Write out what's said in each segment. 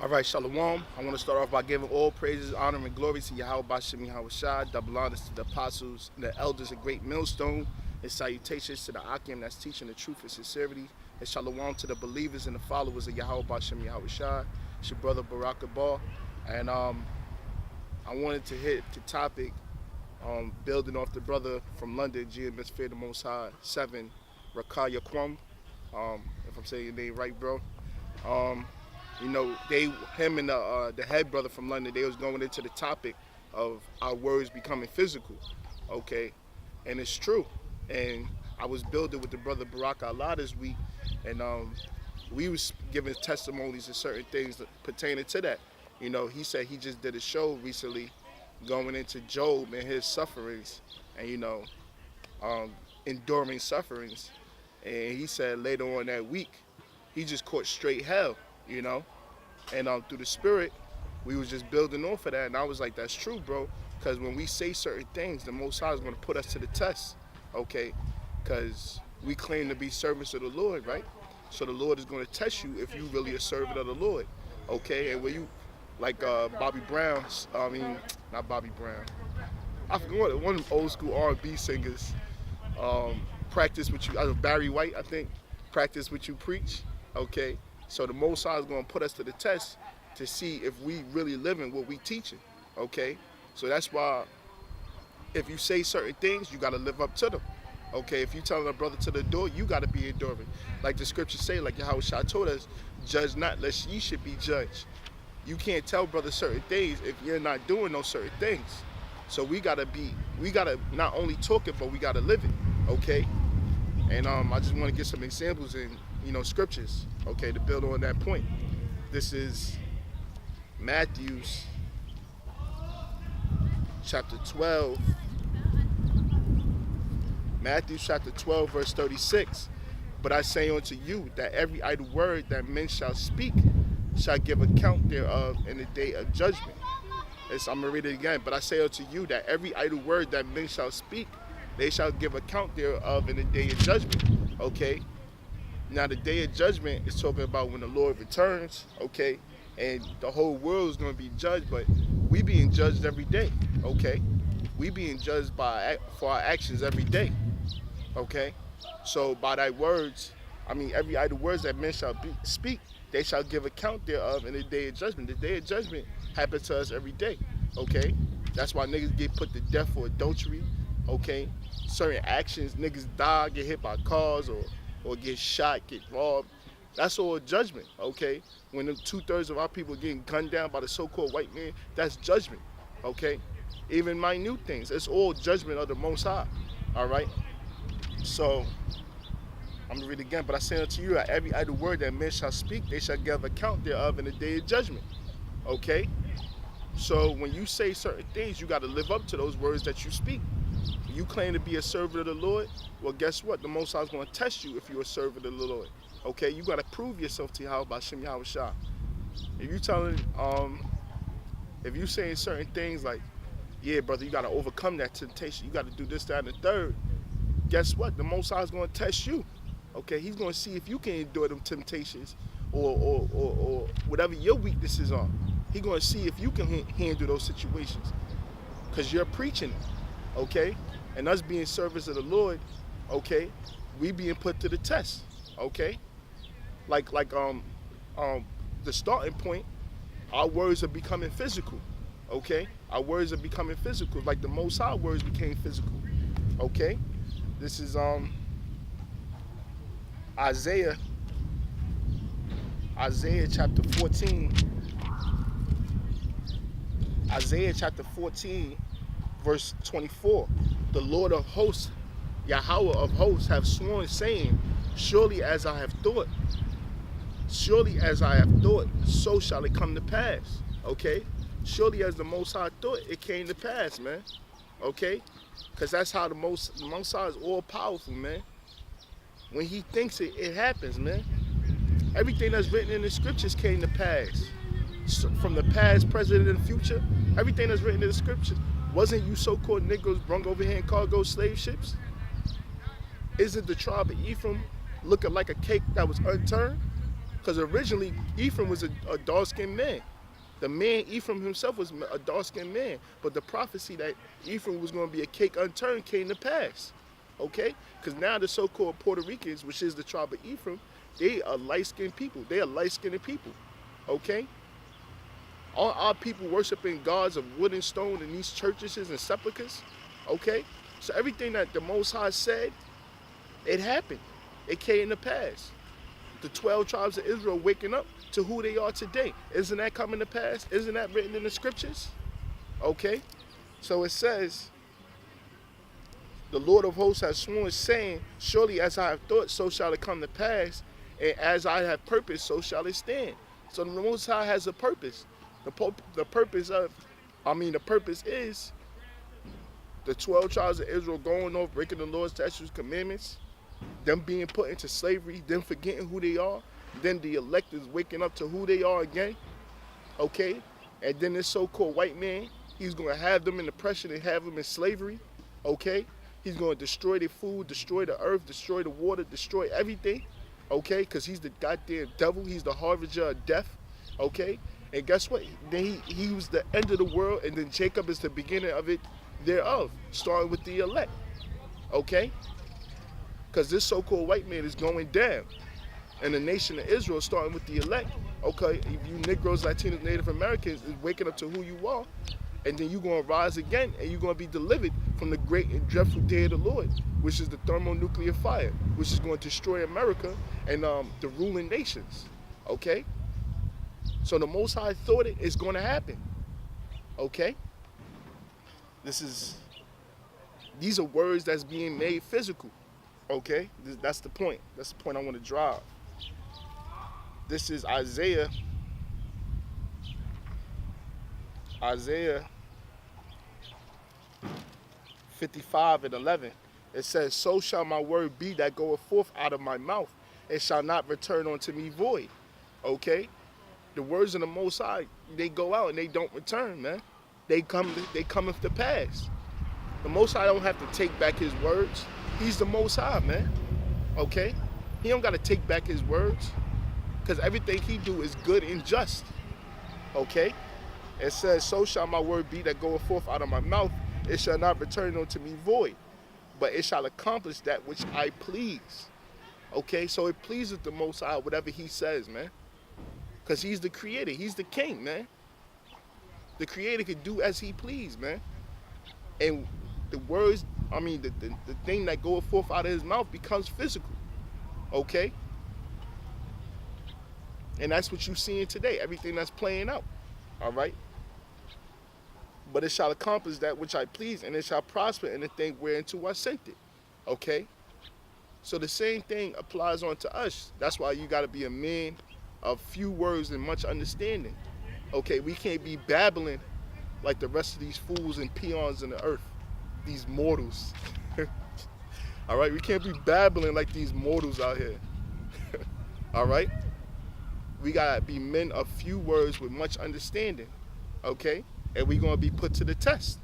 All right, Shalom. I want to start off by giving all praises, honor, and glory to Yahweh Bashem Yahweh Shai, double honors to the apostles, and the elders of Great Millstone, and salutations to the Akim that's teaching the truth and sincerity, and Shalom to the believers and the followers of Yahweh Bashem Yahweh Shai. It's your brother Barak Abba, and I wanted to hit the topic, building off the brother from London, GMS Fear the Most High, 7, Rakaya Kwum, if I'm saying your name right, bro. You know, him and the head brother from London, they was going into the topic of our words becoming physical, okay? And it's true. And I was building with the brother Barak Allah this week, and we was giving testimonies of certain things pertaining to that. You know, he said he just did a show recently going into Job and his sufferings, and, you know, enduring sufferings. And he said later on that week, he just caught straight hell, you know? And through the spirit, we was just building off of that. And I was like, that's true, bro. Because when we say certain things, the Most High is going to put us to the test, okay? Because we claim to be servants of the Lord, right? So the Lord is going to test you if you really a servant of the Lord, okay? And when you, like Bobby Brown, not Bobby Brown. I forgot one of the old school R&B singers, practice what you, Barry White, I think, practice what you preach, okay? So the Most High is going to put us to the test to see if we really living what we teaching, okay? So that's why if you say certain things, you got to live up to them, okay? If you telling a brother to the door, you got to be enduring. Like the scriptures say, like Yahweh Shai told us, judge not lest ye should be judged. You can't tell brothers certain things if you're not doing those certain things. So we got to not only talk it, but we got to live it, okay? And I just want to get some examples in, you know, scriptures, okay, to build on that point. This is Matthew's chapter 12. Matthew chapter 12, verse 36. But I say unto you that every idle word that men shall speak shall give account thereof in the day of judgment. I'm going to read it again. But I say unto you that every idle word that men shall speak, they shall give account thereof in the day of judgment, okay? Now, the day of judgment is talking about when the Lord returns, okay? And the whole world is going to be judged, but we being judged every day, okay? We being judged for our actions every day, okay? So by thy words, every idle words that men shall speak, they shall give account thereof in the day of judgment. The day of judgment happens to us every day, okay? That's why niggas get put to death for adultery, okay? Certain actions, niggas die, get hit by cars, or get shot, get robbed. That's all judgment, okay? When 2/3 of our people getting gunned down by the so-called white man, that's judgment, okay? Even minute things, it's all judgment of the Most High, all right? So, I'm gonna read it again. But I say unto you that every idle word that men shall speak, they shall give account thereof in the day of judgment, okay? So when you say certain things, you gotta live up to those words that you speak. You claim to be a servant of the Lord, well, guess what? The Most High is going to test you if you're a servant of the Lord. Okay, you got to prove yourself to Yahweh Bashem Yahweh Shai. If you telling, if you saying certain things like, yeah, brother, you got to overcome that temptation. You got to do this, that, and the third. Guess what? The Most High is going to test you. Okay, He's going to see if you can endure them temptations or whatever your weaknesses are. He's going to see if you can handle those situations because you're preaching it. Okay. And us being servants of the Lord, okay, we being put to the test, okay? Like the starting point, our words are becoming physical, okay? Our words are becoming physical, like the Most High words became physical, okay? This is Isaiah chapter 14. Isaiah chapter 14, verse 24. The Lord of hosts, Yahweh of hosts, have sworn, saying, surely as I have thought, so shall it come to pass, okay? Surely as the Most High thought, it came to pass, man, okay? Because that's how the Most High is all-powerful, man. When He thinks it, it happens, man. Everything that's written in the scriptures came to pass. So from the past, present, and future, everything that's written in the scriptures. Wasn't you so-called Negroes brung over here in cargo slave ships? Isn't the tribe of Ephraim looking like a cake that was unturned? Because originally Ephraim was a dark-skinned man. The man Ephraim himself was a dark-skinned man, but the prophecy that Ephraim was going to be a cake unturned came to pass. Okay? Because now the so-called Puerto Ricans, which is the tribe of Ephraim, they are light-skinned people. They are light-skinned people. Okay? All our people worshiping gods of wood and stone in these churches and sepulchres. Okay? So everything that the Most High said, it happened. It came to pass. The 12 tribes of Israel waking up to who they are today. Isn't that coming to pass? Isn't that written in the scriptures? Okay? So it says, the Lord of hosts has sworn, saying, surely as I have thought, so shall it come to pass, and as I have purposed, so shall it stand. So the Most High has a purpose. The purpose is the 12 tribes of Israel going off, breaking the Lord's statutes, commandments, them being put into slavery, them forgetting who they are, then the elect is waking up to who they are again, okay? And then this so-called white man, he's going to have them in oppression and have them in slavery, okay? He's going to destroy their food, destroy the earth, destroy the water, destroy everything, okay? Because he's the goddamn devil. He's the harbinger of death, okay? And guess what? Then he was the end of the world, and then Jacob is the beginning of it thereof, starting with the elect, okay? Because this so-called white man is going down. And the nation of Israel, starting with the elect, okay, you Negroes, Latinos, Native Americans, is waking up to who you are, and then you're going to rise again, and you're going to be delivered from the great and dreadful day of the Lord, which is the thermonuclear fire, which is going to destroy America and the ruling nations, okay? So the Most High thought it is going to happen, okay? These are words that's being made physical, okay? That's the point. That's the point I want to drive. This is Isaiah 55:11. It says, so shall my word be that goeth forth out of my mouth. It shall not return unto me void. Okay? The words of the Most High, they go out and they don't return, man. They cometh to pass. The Most High don't have to take back his words. He's the Most High, man. Okay? He don't got to take back his words, because everything he do is good and just. Okay? It says, so shall my word be that goeth forth out of my mouth. It shall not return unto me void, but it shall accomplish that which I please. Okay? So it pleases the Most High, whatever he says, man. Because he's the creator. He's the king, man. The creator can do as he please, man. And the words, the thing that goeth forth out of his mouth becomes physical. Okay? And that's what you're seeing today. Everything that's playing out. All right? But it shall accomplish that which I please, and it shall prosper in the thing whereunto I sent it. Okay? So the same thing applies on to us. That's why you got to be a man of few words and much understanding. Okay? We can't be babbling like the rest of these fools and peons in the earth. These mortals. All right? We can't be babbling like these mortals out here. All right? We got to be men of few words with much understanding. Okay? And we're going to be put to the test.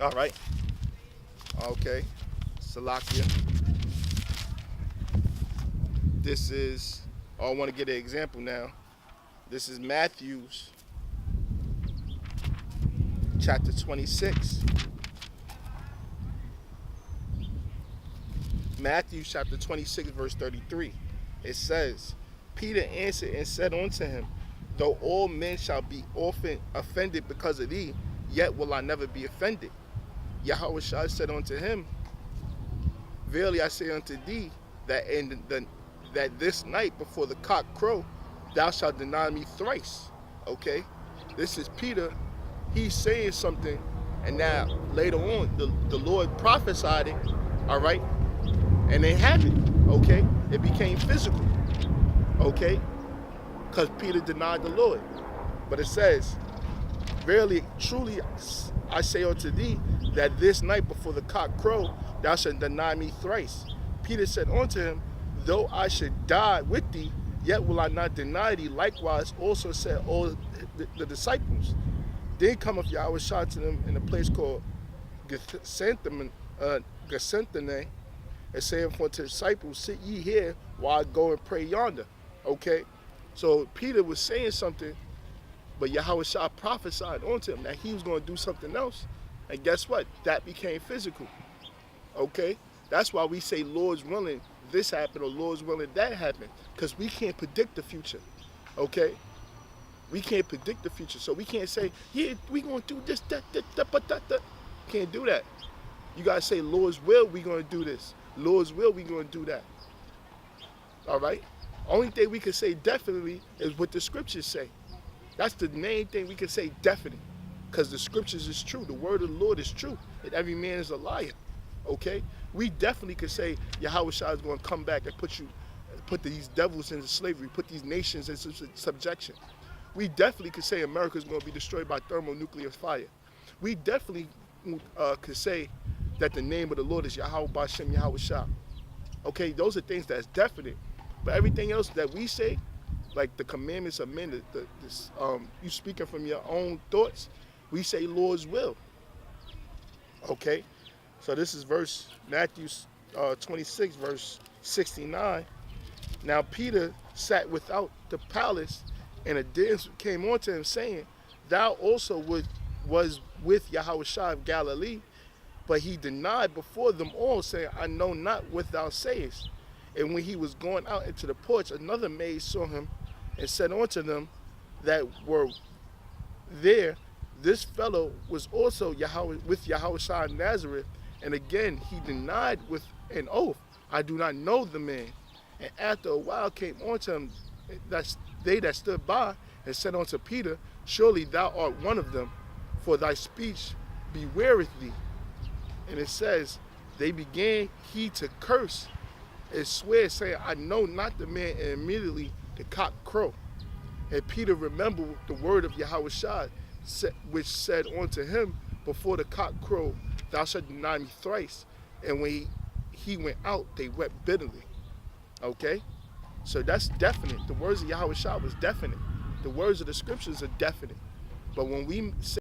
All right? Okay. Salakia. This is, I want to get an example now. This is Matthew's chapter 26. Matthew chapter 26, verse 33. It says, Peter answered and said unto him, though all men shall be often offended because of thee, yet will I never be offended. Yahweh said unto him, verily I say unto thee, that this night before the cock crow, thou shalt deny me thrice. Okay? This is Peter. He's saying something, and now later on, the Lord prophesied it, all right? And it happened, okay? It became physical, okay? Because Peter denied the Lord. But it says, verily, truly, I say unto thee, that this night before the cock crow, thou shalt deny me thrice. Peter said unto him, though I should die with thee, yet will I not deny thee. Likewise also said all the disciples. Then cometh Yahweh shot to them in a place called Gethsemane, and saith unto the disciples, sit ye here while I go and pray yonder. Okay? So Peter was saying something, but Yahweh Shah prophesied onto him that he was going to do something else. And guess what? That became physical. Okay? That's why we say, Lord's willing, this happened, or Lord's willing, that happened. Because we can't predict the future. Okay? We can't predict the future. So we can't say, yeah, we going to do this, that. Can't do that. You got to say, Lord's will, we going to do this. Lord's will, we going to do that. All right? Only thing we can say definitely is what the scriptures say. That's the main thing we can say definite. Because the scriptures is true. The word of the Lord is true. And every man is a liar. Okay? We definitely could say Yahweh Shah is going to come back and put these devils into slavery, put these nations into subjection. We definitely could say America is going to be destroyed by thermonuclear fire. We definitely could say that the name of the Lord is Yahweh Bashem Yahweh Shah. Okay, those are things that's definite. But everything else that we say, like the commandments of men, you speaking from your own thoughts, we say Lord's will. Okay, so this is Matthew 26, verse 69. Now Peter sat without the palace, and a damsel came unto him, saying, Thou also was with Yahweh Shah of Galilee. But he denied before them all, saying, I know not what thou sayest. And when he was going out into the porch, another maid saw him, and said unto them that were there, This fellow was also with Yahweh Shah of Nazareth. And again he denied with an oath, I do not know the man. And after a while came unto him they that stood by, and said unto Peter, Surely thou art one of them, for thy speech bewareth thee. And it says, they began he to curse and swear, saying, I know not the man. And immediately the cock crowed. And Peter remembered the word of Yahweh Shah, which said unto him, Before the cock crowed, thou shalt deny me thrice. And when he went out, they wept bitterly. Okay? So that's definite. The words of Yahweh Shah was definite. The words of the scriptures are definite. But when we say